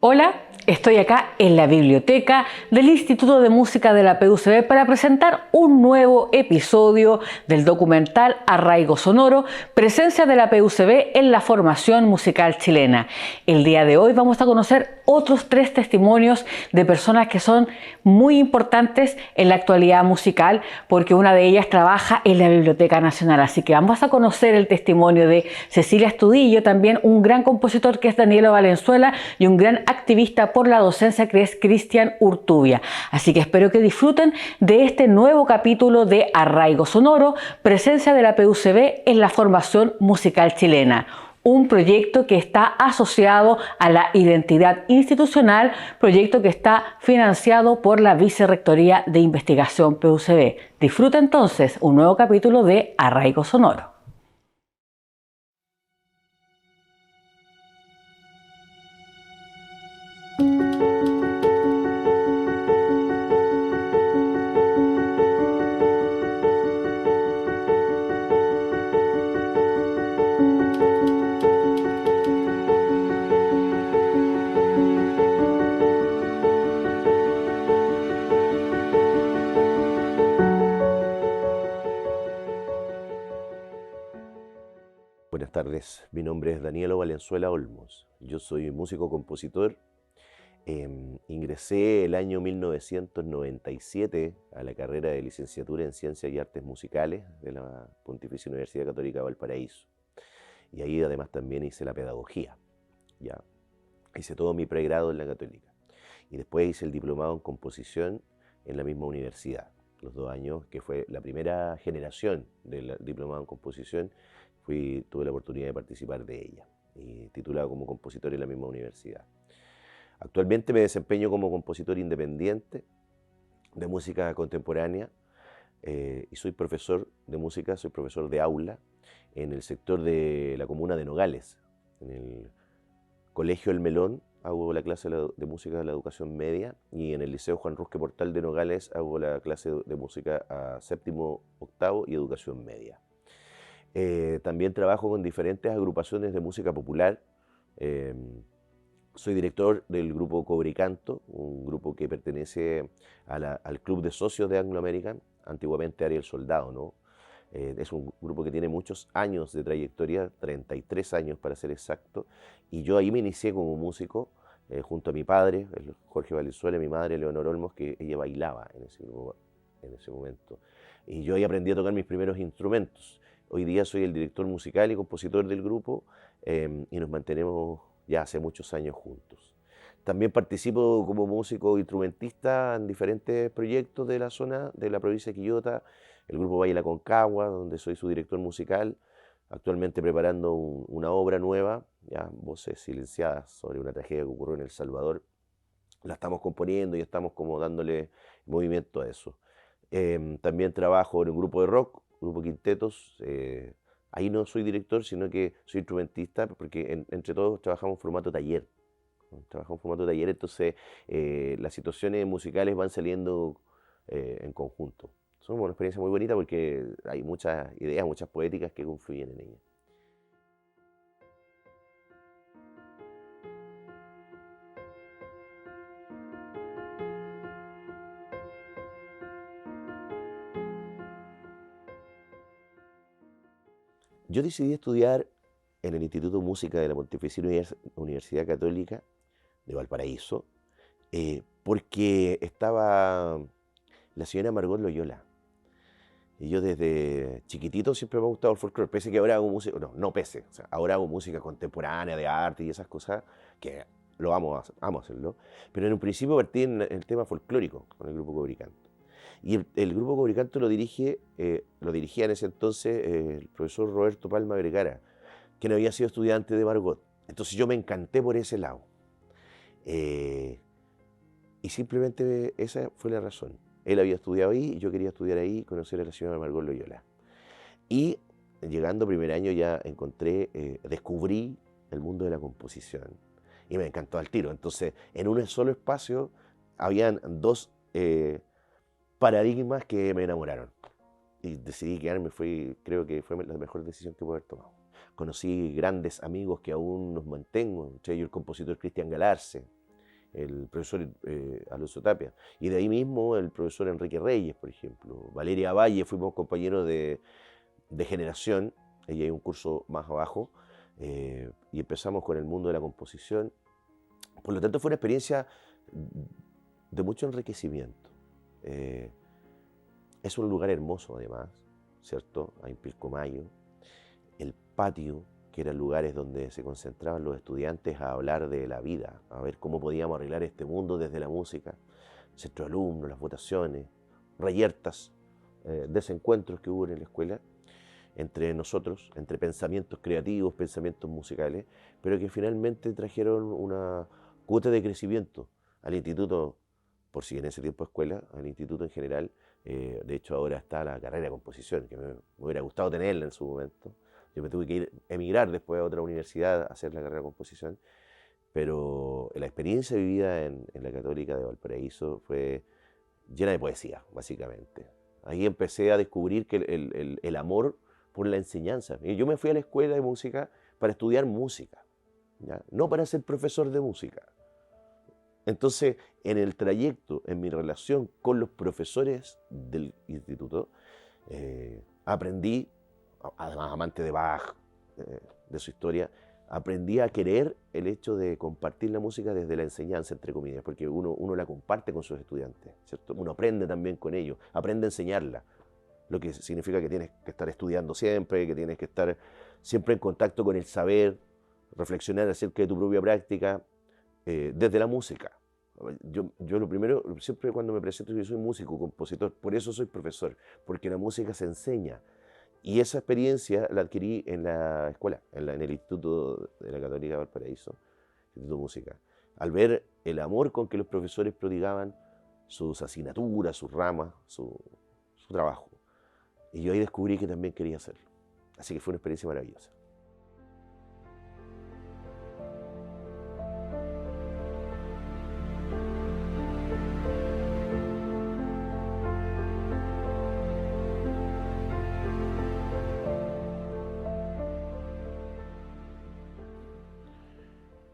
Hola, estoy acá en la biblioteca del Instituto de Música de la PUCB para presentar un nuevo episodio del documental Arraigo Sonoro, presencia de la PUCB en la formación musical chilena. El día de hoy vamos a conocer otros 3 testimonios de personas que son muy importantes en la actualidad musical, porque una de ellas trabaja en la Biblioteca Nacional. Así que vamos a conocer el testimonio de Cecilia Estudillo, también un gran compositor que es Danielo Valenzuela y un gran activista por la docencia que es Cristian Urtubia. Así que espero que disfruten de este nuevo capítulo de Arraigo Sonoro, presencia de la PUCB en la formación musical chilena. Un proyecto que está asociado a la identidad institucional, proyecto que está financiado por la Vicerrectoría de Investigación PUCB. Disfruta entonces un nuevo capítulo de Arraigo Sonoro. Buenas tardes, mi nombre es Danielo Valenzuela Olmos. Yo soy músico-compositor. Ingresé el año 1997 a la carrera de licenciatura en Ciencias y Artes Musicales de la Pontificia Universidad Católica de Valparaíso. Y ahí además también hice la pedagogía. Ya hice todo mi pregrado en la Católica. Y después hice el diplomado en composición en la misma universidad. Los 2 años, que fue la primera generación del diplomado en composición, tuve la oportunidad de participar de ella, y titulado como compositor en la misma universidad. Actualmente me desempeño como compositor independiente de música contemporánea y soy profesor de música, soy profesor de aula en el sector de la comuna de Nogales. En el Colegio El Melón hago la clase de música de la educación media, y en el Liceo Juan Rusque Portal de Nogales hago la clase de música a séptimo, octavo y educación media. También trabajo con diferentes agrupaciones de música popular. Soy director del grupo Cobre y Canto, un grupo que pertenece al Club de Socios de Anglo American, antiguamente Ariel Soldado, ¿no? Es un grupo que tiene muchos años de trayectoria, 33 años para ser exacto, y yo ahí me inicié como músico junto a mi padre, Jorge Valenzuela, y mi madre, Leonor Olmos, que ella bailaba en ese grupo en ese momento. Y yo ahí aprendí a tocar mis primeros instrumentos. Hoy día soy el director musical y compositor del grupo y nos mantenemos ya hace muchos años juntos. También participo como músico instrumentista en diferentes proyectos de la zona, de la provincia de Quillota, el grupo Baila Concagua, donde soy su director musical, actualmente preparando una obra nueva, ya, Voces Silenciadas, sobre una tragedia que ocurrió en El Salvador. La estamos componiendo y estamos como dándole movimiento a eso. También trabajo en un grupo de rock, grupo Quintetos. Ahí no soy director, sino que soy instrumentista, porque entre todos trabajamos en formato taller. Trabajamos en formato taller, entonces las situaciones musicales van saliendo en conjunto. Es una experiencia muy bonita porque hay muchas ideas, muchas poéticas que confluyen en ella. Yo decidí estudiar en el Instituto de Música de la Pontificia Universidad Católica de Valparaíso porque estaba la señora Margot Loyola. Y yo desde chiquitito siempre me ha gustado el folclore, pese que ahora hago música, no pese, o sea, ahora hago música contemporánea, de arte y esas cosas, que lo amo hacerlo, pero en un principio partí en el tema folclórico con el grupo Cobricanto. Y el grupo Cobricanto lo dirigía en ese entonces el profesor Roberto Palma Vergara, quien había sido estudiante de Margot. Entonces yo me encanté por ese lado. Y simplemente esa fue la razón. Él había estudiado ahí, yo quería estudiar ahí, conocer a la señora Margot Loyola. Y llegando a primer año ya descubrí el mundo de la composición. Y me encantó al tiro. Entonces, en un solo espacio, habían 2 paradigmas que me enamoraron. Y decidí quedarme, creo que fue la mejor decisión que pude haber tomado. Conocí grandes amigos que aún nos mantengo, entre ellos el compositor Cristian Galarce, el profesor Alonso Tapia. Y de ahí mismo el profesor Enrique Reyes, por ejemplo. Valeria Valle, fuimos compañeros de generación, ella hay un curso más abajo, y empezamos con el mundo de la composición. Por lo tanto, fue una experiencia de mucho enriquecimiento. Es un lugar hermoso, además, ¿cierto? Hay Pilcomayo, el patio, que eran lugares donde se concentraban los estudiantes a hablar de la vida, a ver cómo podíamos arreglar este mundo desde la música, centro de alumnos, las votaciones, reyertas, desencuentros que hubo en la escuela entre nosotros, entre pensamientos creativos, pensamientos musicales, pero que finalmente trajeron una cuota de crecimiento al instituto, por si en ese tiempo escuela, al instituto en general. De hecho ahora está la carrera de composición, que me hubiera gustado tenerla en su momento. Yo me tuve que emigrar después a otra universidad a hacer la carrera de composición, pero la experiencia vivida en la Católica de Valparaíso fue llena de poesía, básicamente. Ahí empecé a descubrir que el amor por la enseñanza. Y yo me fui a la escuela de música para estudiar música, ¿ya? No para ser profesor de música. Entonces, en el trayecto, en mi relación con los profesores del instituto, aprendí, además amante de Bach, de su historia, aprendí a querer el hecho de compartir la música desde la enseñanza, entre comillas, porque uno la comparte con sus estudiantes, ¿cierto? Uno aprende también con ellos, aprende a enseñarla, lo que significa que tienes que estar estudiando siempre, que tienes que estar siempre en contacto con el saber, reflexionar acerca de tu propia práctica, desde la música. Yo lo primero, siempre cuando me presento, yo soy músico, compositor, por eso soy profesor, porque la música se enseña. Y esa experiencia la adquirí en la escuela, en el Instituto de la Católica de Valparaíso, Instituto de Música. Al ver el amor con que los profesores prodigaban sus asignaturas, sus ramas, su trabajo. Y yo ahí descubrí que también quería hacerlo. Así que fue una experiencia maravillosa.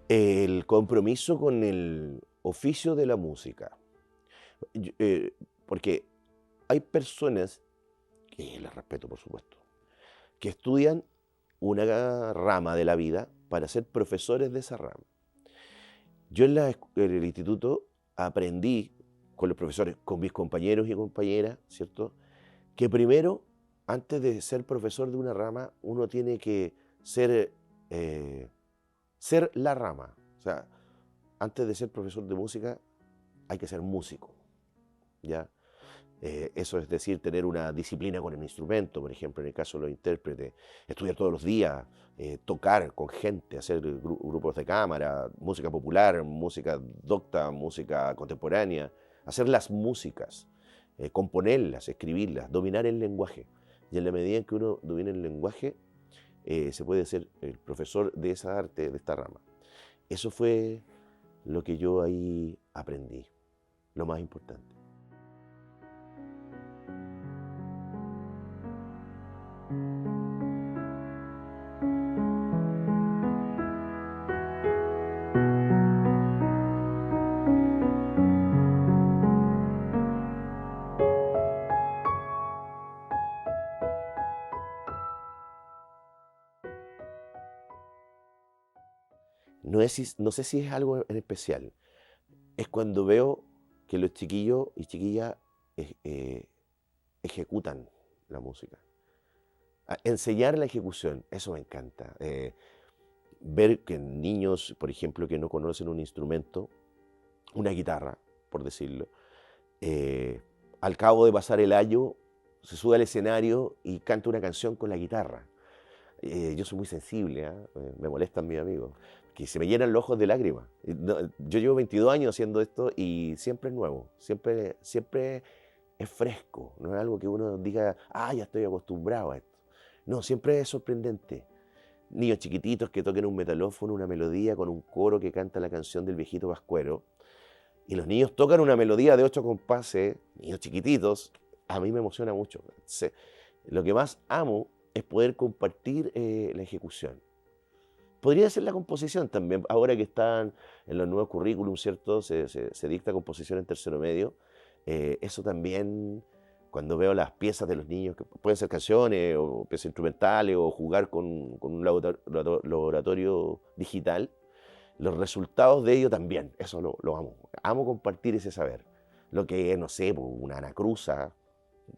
El compromiso con el oficio de la música. Porque hay personas, que las respeto por supuesto, que estudian una rama de la vida para ser profesores de esa rama. Yo en el instituto aprendí con los profesores, con mis compañeros y compañeras, ¿cierto? Que primero, antes de ser profesor de una rama, uno tiene que ser la rama. O sea, antes de ser profesor de música, hay que ser músico, ¿ya? Eso es decir, tener una disciplina con el instrumento, por ejemplo, en el caso de los intérpretes, estudiar todos los días, tocar con gente, hacer grupos de cámara, música popular, música docta, música contemporánea, hacer las músicas, componerlas, escribirlas, dominar el lenguaje. Y en la medida en que uno domina el lenguaje, se puede ser el profesor de esa arte, de esta rama. Eso fue lo que yo ahí aprendí, lo más importante. No sé si es algo en especial. Es cuando veo que los chiquillos y chiquillas ejecutan la música. Enseñar la ejecución, eso me encanta. Ver que niños, por ejemplo, que no conocen un instrumento, una guitarra, por decirlo, al cabo de pasar el año, se sube al escenario y canta una canción con la guitarra. Yo soy muy sensible, me molestan mis amigos, que se me llenan los ojos de lágrimas. Yo llevo 22 años haciendo esto y siempre es nuevo, siempre es fresco, no es algo que uno diga, ya estoy acostumbrado a esto. No, siempre es sorprendente. Niños chiquititos que toquen un metalófono, una melodía con un coro que canta la canción del viejito Pascuero, y los niños tocan una melodía de 8 compases, niños chiquititos, a mí me emociona mucho. Lo que más amo es poder compartir la ejecución. Podría ser la composición también, ahora que están en los nuevos currículum, ¿cierto? Se dicta composición en tercero medio. Eso también, cuando veo las piezas de los niños, que pueden ser canciones o piezas instrumentales o jugar con un laboratorio digital, los resultados de ello también, eso lo amo. Amo compartir ese saber. Lo que es, no sé, una anacruza,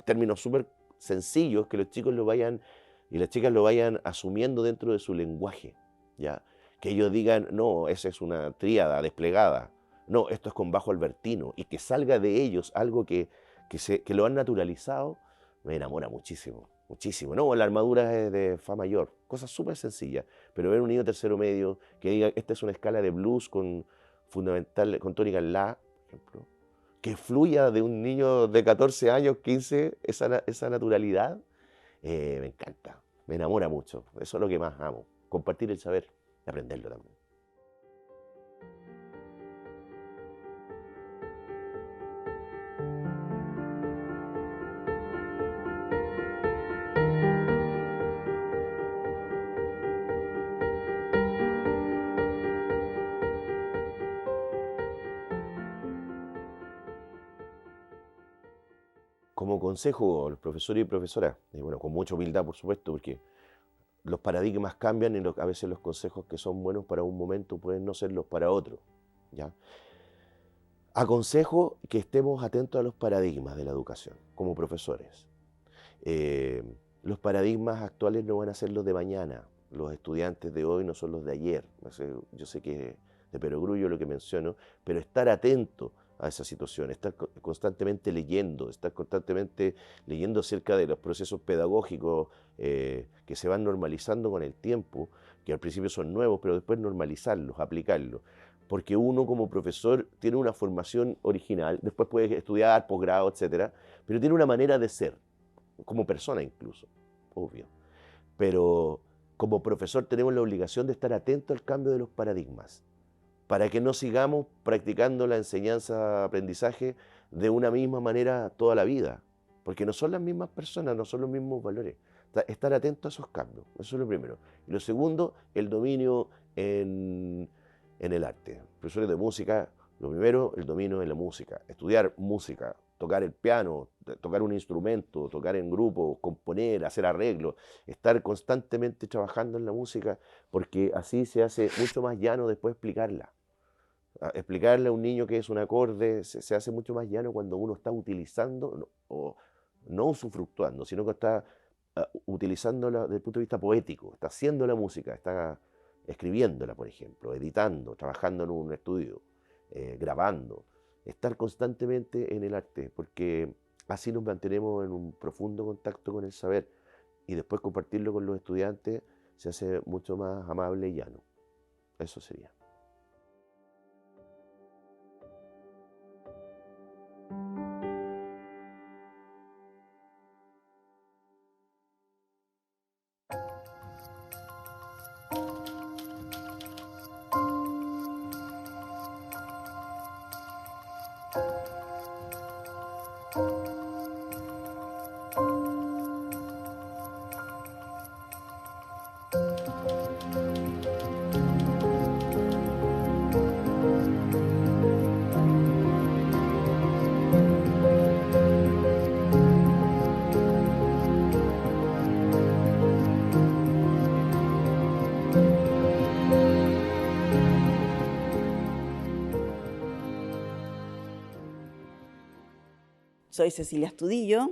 términos súper sencillos que los chicos lo vayan y las chicas lo vayan asumiendo dentro de su lenguaje, ¿ya? Que ellos digan, no, esa es una tríada desplegada, no, esto es con bajo albertino, y que salga de ellos algo que lo han naturalizado, me enamora muchísimo, muchísimo. No, la armadura es de fa mayor, cosas súper sencillas, pero ver un niño tercero medio que diga, esta es una escala de blues con fundamental, con tónica en la, por ejemplo, que fluya de un niño de 14 años, 15, esa naturalidad, me encanta, me enamora mucho. Eso es lo que más amo, compartir el saber y aprenderlo también. Como consejo a los profesores y profesoras, y bueno, con mucha humildad por supuesto, porque los paradigmas cambian y a veces los consejos que son buenos para un momento pueden no serlos para otro, ¿ya? Aconsejo que estemos atentos a los paradigmas de la educación como profesores. Eh, los paradigmas actuales no van a ser los de mañana, los estudiantes de hoy no son los de ayer. Yo sé que es de perogrullo lo que menciono, pero estar atento a esa situación, estar constantemente leyendo, estar constantemente leyendo acerca de los procesos pedagógicos que se van normalizando con el tiempo, que al principio son nuevos, pero después normalizarlos, aplicarlos. Porque uno como profesor tiene una formación original, después puede estudiar, posgrado, etcétera, pero tiene una manera de ser, como persona incluso, obvio. Pero como profesor tenemos la obligación de estar atento al cambio de los paradigmas, para que no sigamos practicando la enseñanza-aprendizaje de una misma manera toda la vida, porque no son las mismas personas, no son los mismos valores. Estar atento a esos cambios, eso es lo primero. Y lo segundo, el dominio en el arte. Profesores de música, lo primero, el dominio en la música. Estudiar música, tocar el piano, tocar un instrumento, tocar en grupo, componer, hacer arreglos, estar constantemente trabajando en la música, porque así se hace mucho más llano después explicarla. Explicarle a un niño qué es un acorde se hace mucho más llano cuando uno está utilizando, o no usufructuando, sino que está utilizándola desde el punto de vista poético, está haciendo la música, está escribiéndola, por ejemplo, editando, trabajando en un estudio, grabando, estar constantemente en el arte, porque así nos mantenemos en un profundo contacto con el saber y después compartirlo con los estudiantes se hace mucho más amable y llano. Eso sería. Soy Cecilia Astudillo,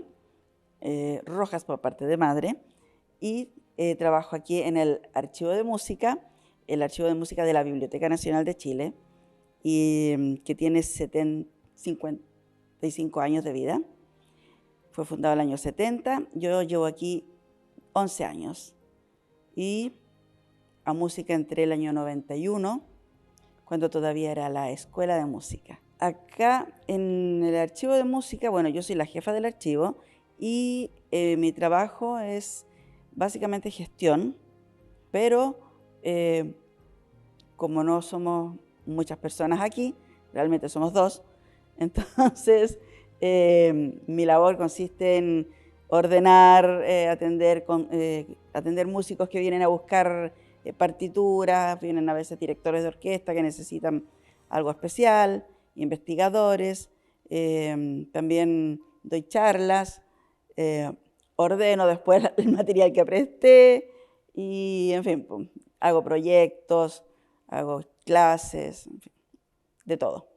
Rojas por parte de madre, y trabajo aquí en el Archivo de Música de la Biblioteca Nacional de Chile, y que tiene 55 años de vida. Fue fundado en el año 70, yo llevo aquí 11 años, y a música entré el año 91, cuando todavía era la Escuela de Música. Acá en el Archivo de Música, bueno, yo soy la jefa del archivo y mi trabajo es básicamente gestión, pero como no somos muchas personas aquí, realmente somos dos, entonces mi labor consiste en ordenar, atender músicos que vienen a buscar partituras, vienen a veces directores de orquesta que necesitan algo especial, investigadores, también doy charlas, ordeno después el material que presté y, en fin, pues, hago proyectos, hago clases, en fin, de todo.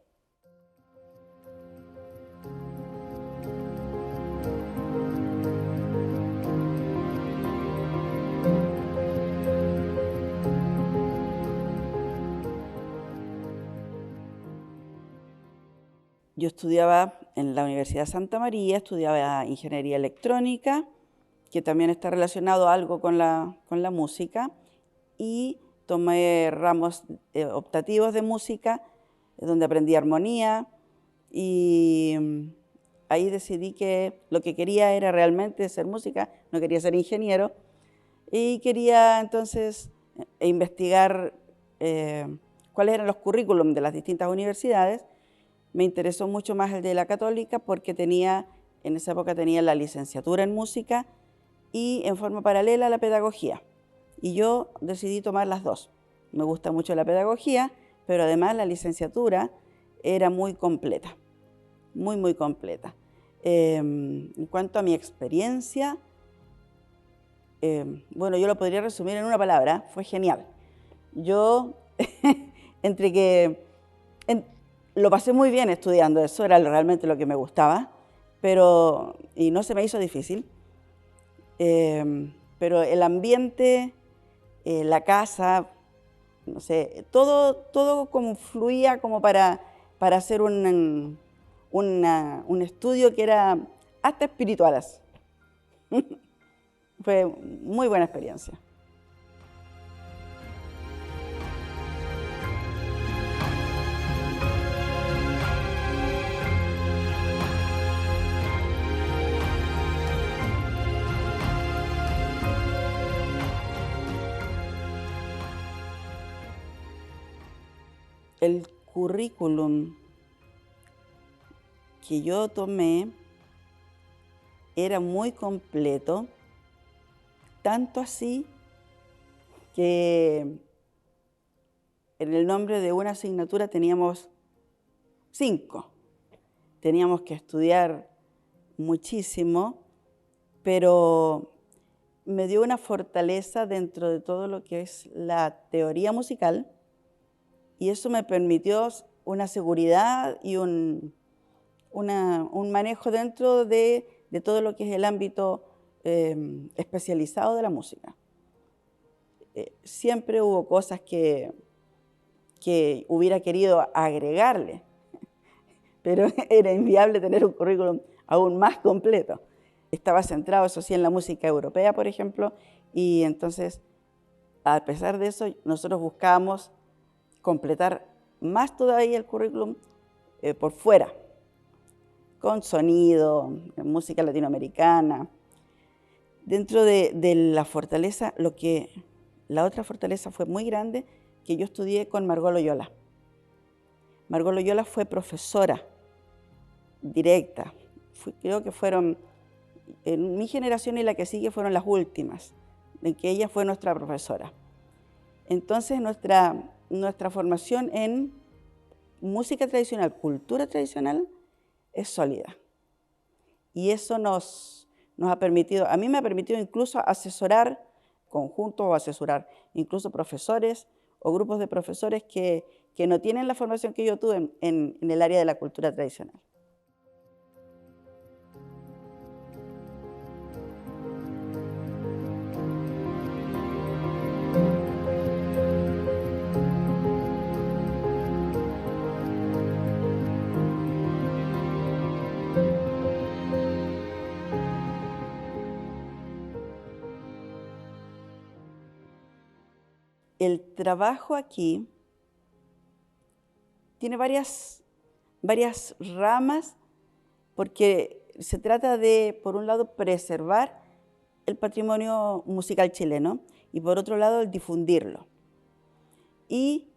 Yo estudiaba en la Universidad de Santa María, estudiaba ingeniería electrónica, que también está relacionado algo con la música, y tomé ramos optativos de música, donde aprendí armonía, y ahí decidí que lo que quería era realmente ser música, no quería ser ingeniero, y quería entonces investigar cuáles eran los currículums de las distintas universidades. Me interesó mucho más el de la Católica porque en esa época tenía la licenciatura en música y en forma paralela la pedagogía. Y yo decidí tomar las dos. Me gusta mucho la pedagogía, pero además la licenciatura era muy completa, muy, muy completa. En cuanto a mi experiencia, bueno, yo lo podría resumir en una palabra, fue genial. Yo, lo pasé muy bien estudiando, eso era realmente lo que me gustaba, y no se me hizo difícil, pero el ambiente, la casa, no sé, todo como fluía como para hacer un estudio que era hasta espiritual. Fue muy buena experiencia. El currículum que yo tomé era muy completo, tanto así que en el nombre de una asignatura teníamos 5. Teníamos que estudiar muchísimo, pero me dio una fortaleza dentro de todo lo que es la teoría musical, y eso me permitió una seguridad y un manejo dentro de todo lo que es el ámbito especializado de la música. Siempre hubo cosas que hubiera querido agregarle, pero era inviable tener un currículum aún más completo. Estaba centrado, eso sí, en la música europea, por ejemplo, y entonces, a pesar de eso, nosotros buscábamos completar más todavía el currículum por fuera, con sonido, música latinoamericana. Dentro de la fortaleza, la otra fortaleza fue muy grande, que yo estudié con Margot Loyola. Margot Loyola fue profesora directa. Creo que fueron, en mi generación y la que sigue, fueron las últimas, en que ella fue nuestra profesora. Entonces, nuestra formación en música tradicional, cultura tradicional, es sólida. Y eso nos ha permitido, a mí me ha permitido incluso asesorar conjuntos o asesorar incluso profesores o grupos de profesores que no tienen la formación que yo tuve en el área de la cultura tradicional. El trabajo aquí tiene varias ramas, porque se trata de, por un lado, preservar el patrimonio musical chileno y, por otro lado, el difundirlo. Y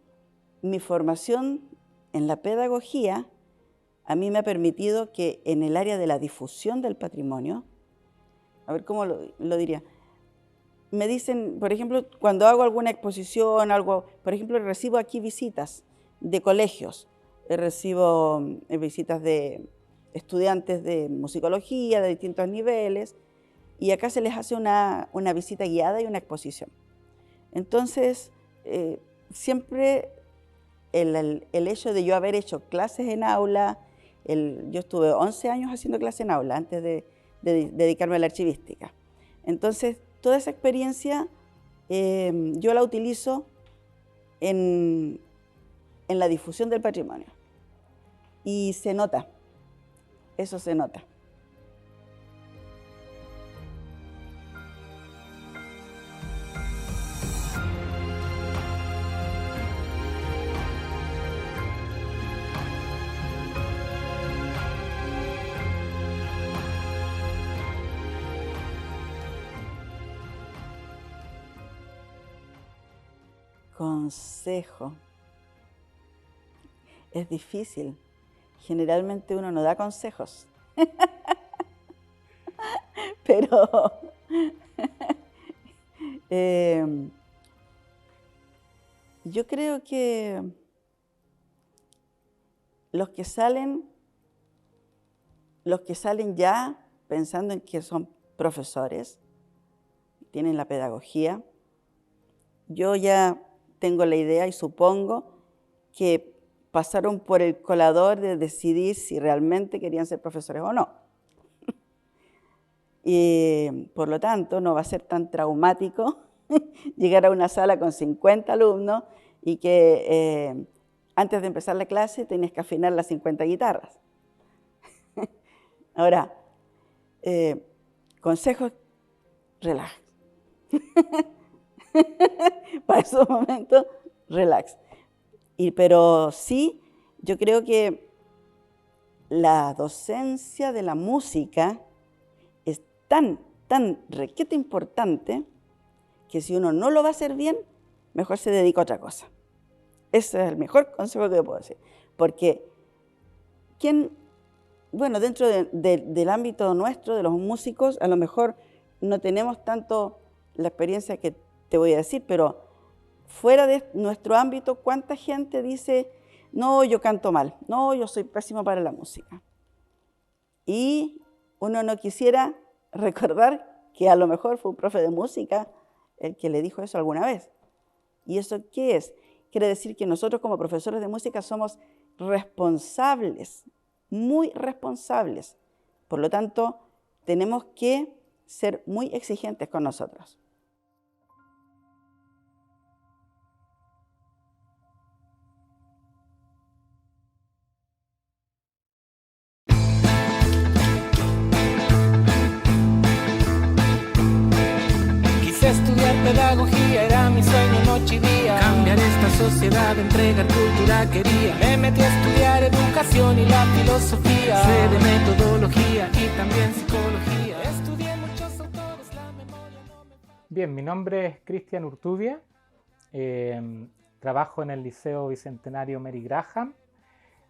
mi formación en la pedagogía a mí me ha permitido que en el área de la difusión del patrimonio, a ver cómo lo diría, me dicen, por ejemplo, cuando hago alguna exposición, algo, por ejemplo, recibo aquí visitas de colegios, recibo visitas de estudiantes de musicología de distintos niveles, y acá se les hace una visita guiada y una exposición. Entonces, siempre el hecho de yo haber hecho clases en aula, yo estuve 11 años haciendo clases en aula antes de dedicarme a la archivística. Entonces, toda esa experiencia yo la utilizo en la difusión del patrimonio. Y se nota, eso se nota. Consejo. Es difícil. Generalmente uno no da consejos. Pero yo creo que los que salen ya pensando en que son profesores, tienen la pedagogía, yo ya tengo la idea y supongo que pasaron por el colador de decidir si realmente querían ser profesores o no. Y por lo tanto, no va a ser tan traumático llegar a una sala con 50 alumnos y que antes de empezar la clase tenías que afinar las 50 guitarras. Ahora, consejos, relax. Para esos momentos, relax. Pero sí, yo creo que la docencia de la música es tan requete importante que si uno no lo va a hacer bien, mejor se dedica a otra cosa. Ese es el mejor consejo que puedo decir. Porque dentro del ámbito nuestro, de los músicos, a lo mejor no tenemos tanto la experiencia que te voy a decir, pero fuera de nuestro ámbito, ¿cuánta gente dice, no, yo canto mal, no, yo soy pésimo para la música? Y uno no quisiera recordar que a lo mejor fue un profe de música el que le dijo eso alguna vez. ¿Y eso qué es? Quiere decir que nosotros como profesores de música somos responsables, muy responsables. Por lo tanto, tenemos que ser muy exigentes con nosotros. Estudiar pedagogía era mi sueño noche y día. Cambiar esta sociedad, entregar cultura quería. Me metí a estudiar educación y la filosofía. Sé de metodología y también psicología. Estudié muchos autores, la memoria no me falla. Bien, mi nombre es Cristian Urtubia. Trabajo en el Liceo Bicentenario Mary Graham,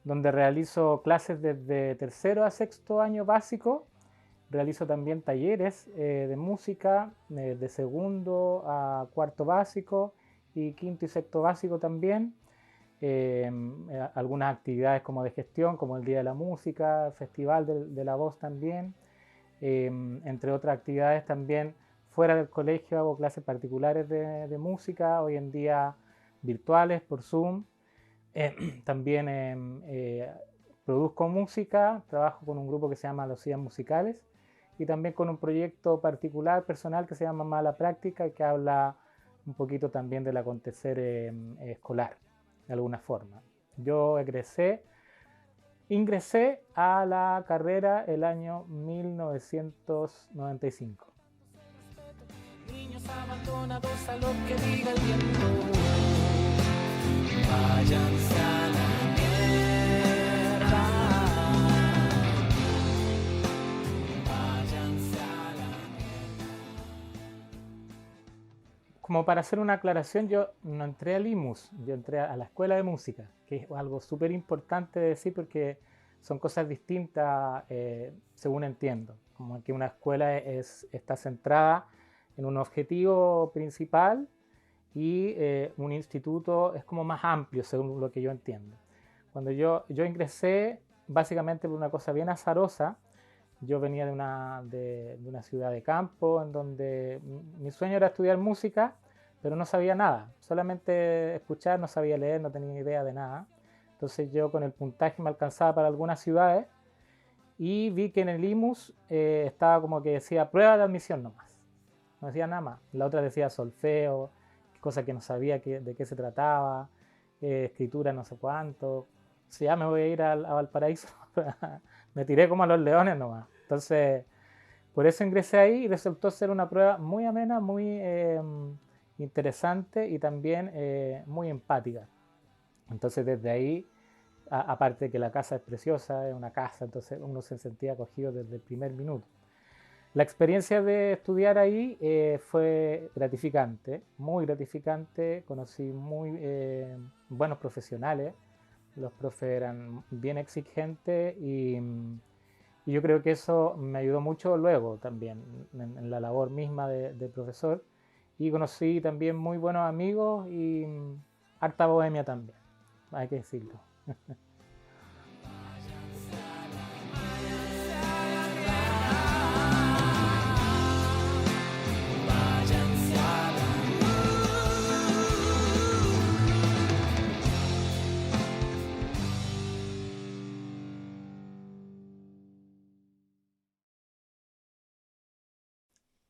donde realizo clases desde tercero a sexto año básico. Realizo también talleres de música de segundo a cuarto básico y quinto y sexto básico también. Algunas actividades como de gestión, como el Día de la Música, Festival de la Voz también. Entre otras actividades también fuera del colegio hago clases particulares de música, hoy en día virtuales por Zoom. También produzco música, trabajo con un grupo que se llama Los Días Musicales y también con un proyecto particular, personal, que se llama Mala Práctica y que habla un poquito también del acontecer escolar, de alguna forma. Yo ingresé a la carrera el año 1995. Niños abandonados a lo que diga el viento. Váyanse a la mierda. Váyanse a la mierda. Como para hacer una aclaración, yo no entré al IMUS, yo entré a la Escuela de Música, que es algo súper importante de decir porque son cosas distintas según entiendo. Como que una escuela está centrada un objetivo principal y un instituto es como más amplio, según lo que yo entiendo. Cuando yo ingresé, básicamente por una cosa bien azarosa. Yo venía de una ciudad de campo en donde mi sueño era estudiar música, pero no sabía nada, solamente escuchar, no sabía leer, no tenía idea de nada. Entonces yo con el puntaje me alcanzaba para algunas ciudades y vi que en el IMUS estaba como que decía prueba de admisión nomás, no decía nada más. La otra decía solfeo, cosa que no sabía de qué se trataba, escritura no sé cuánto. Entonces ya me voy a ir a Valparaíso. Me tiré como a los leones nomás. Entonces, por eso ingresé ahí y resultó ser una prueba muy amena, muy interesante y también muy empática. Entonces, desde ahí, aparte de que la casa es preciosa, es una casa, entonces uno se sentía acogido desde el primer minuto. La experiencia de estudiar ahí fue gratificante, muy gratificante. Conocí muy buenos profesionales. Los profes eran bien exigentes y yo creo que eso me ayudó mucho luego también en la labor misma de profesor. Y conocí también muy buenos amigos y harta bohemia también, hay que decirlo.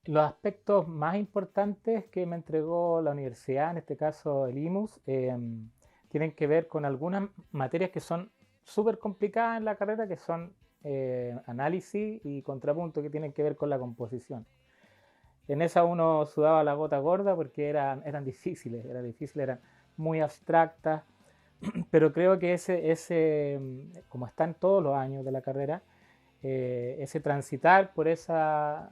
Los aspectos más importantes que me entregó la universidad, en este caso el IMUS, tienen que ver con algunas materias que son súper complicadas en la carrera, que son análisis y contrapunto, que tienen que ver con la composición. En esa uno sudaba la gota gorda porque eran difíciles, eran muy abstractas, pero creo que como está en todos los años de la carrera, ese transitar por esas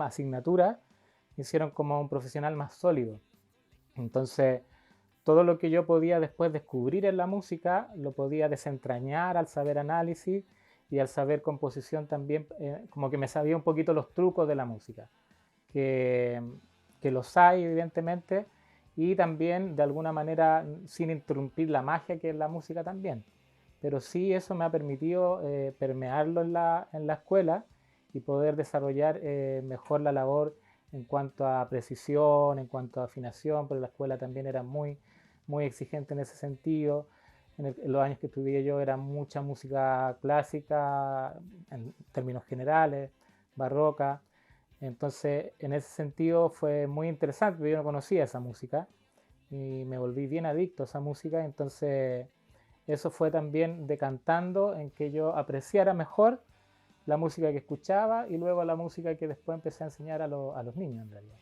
asignaturas me hicieron como un profesional más sólido. Entonces, todo lo que yo podía después descubrir en la música, lo podía desentrañar al saber análisis y al saber composición también, como que me sabía un poquito los trucos de la música, que los hay evidentemente, y también de alguna manera sin interrumpir la magia que es la música también. Pero sí eso me ha permitido permearlo en la escuela y poder desarrollar mejor la labor en cuanto a precisión, en cuanto a afinación, porque la escuela también era muy, muy exigente en ese sentido. En los años que estudié yo era mucha música clásica, en términos generales, barroca. Entonces, en ese sentido fue muy interesante, porque yo no conocía esa música y me volví bien adicto a esa música. Entonces, eso fue también decantando en que yo apreciara mejor la música que escuchaba y luego la música que después empecé a enseñar a los niños en realidad.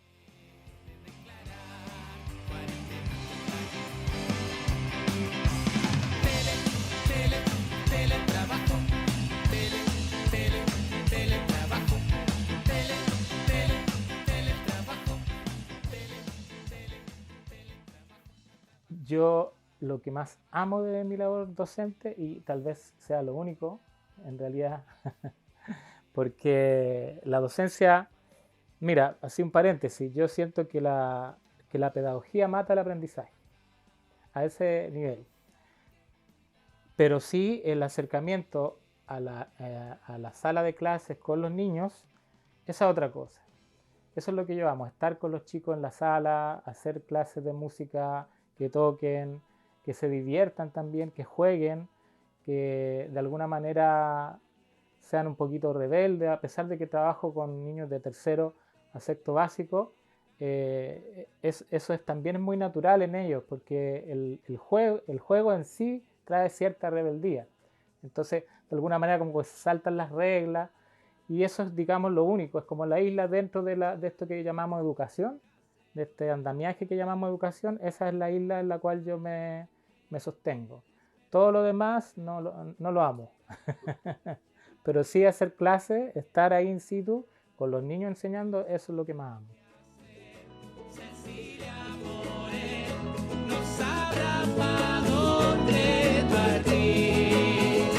Yo lo que más amo de mi labor docente, y tal vez sea lo único, en realidad, porque la docencia, mira, así un paréntesis, yo siento que la pedagogía mata el aprendizaje, a ese nivel. Pero sí el acercamiento a la sala de clases con los niños, esa es otra cosa. Eso es lo que yo amo, estar con los chicos en la sala, hacer clases de música, que toquen, que se diviertan también, que jueguen, que de alguna manera sean un poquito rebeldes, a pesar de que trabajo con niños de tercero a sexto básico, eso también es muy natural en ellos, porque el juego en sí trae cierta rebeldía. Entonces, de alguna manera como que se saltan las reglas, y eso es, digamos, lo único, es como la isla dentro de esto que llamamos educación, de este andamiaje que llamamos educación. Esa es la isla en la cual yo me sostengo. Todo lo demás no lo amo. Pero sí hacer clases, estar ahí in situ con los niños enseñando, eso es lo que más amo. No sabrá para dónde partir,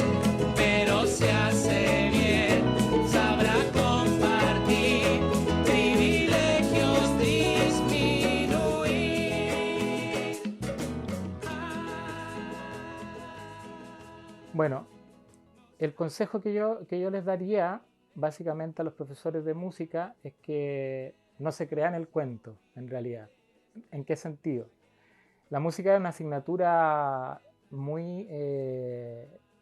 pero se hace bien, sabrá compartir privilegios. Bueno, el consejo que yo les daría básicamente a los profesores de música es que no se crean el cuento, en realidad. ¿En qué sentido? La música es una asignatura muy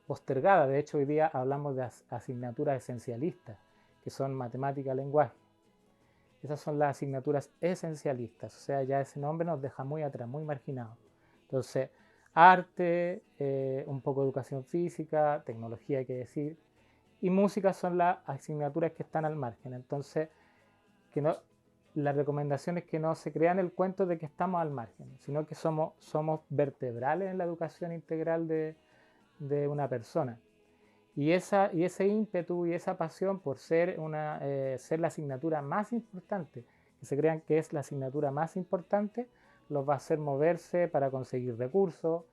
postergada. De hecho, hoy día hablamos de asignaturas esencialistas, que son matemática, lenguaje. Esas son las asignaturas esencialistas, o sea, ya ese nombre nos deja muy atrás, muy marginados. Entonces, arte, un poco de educación física, tecnología hay que decir, y música son las asignaturas que están al margen. Entonces, la recomendación es que no se crean el cuento de que estamos al margen, sino que somos vertebrales en la educación integral de una persona. Y ese ímpetu y esa pasión por ser la asignatura más importante, que se crean que es la asignatura más importante, los va a hacer moverse para conseguir recursos,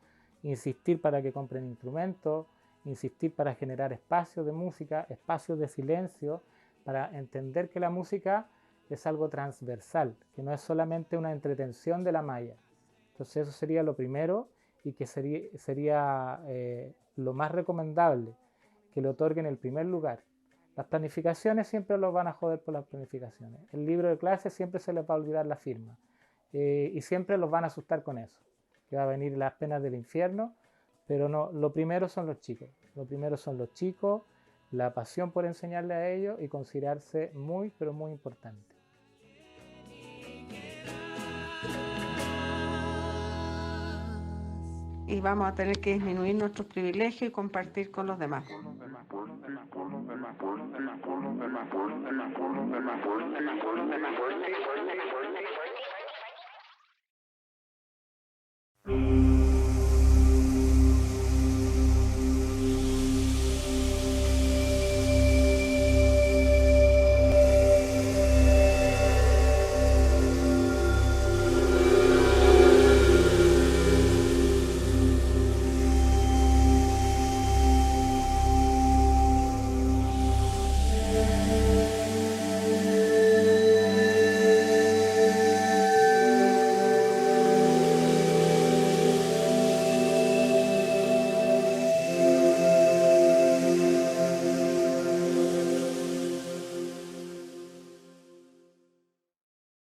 insistir para que compren instrumentos, insistir para generar espacios de música, espacios de silencio, para entender que la música es algo transversal, que no es solamente una entretención de la malla. Entonces eso sería lo primero y que sería lo más recomendable, que le otorguen el primer lugar. Las planificaciones siempre los van a joder por las planificaciones. El libro de clase siempre se les va a olvidar la firma. Y siempre los van a asustar con eso, que va a venir las penas del infierno, pero no, lo primero son los chicos. Lo primero son los chicos, la pasión por enseñarle a ellos y considerarse muy, pero muy importante. Y vamos a tener que disminuir nuestros privilegios y compartir con los demás.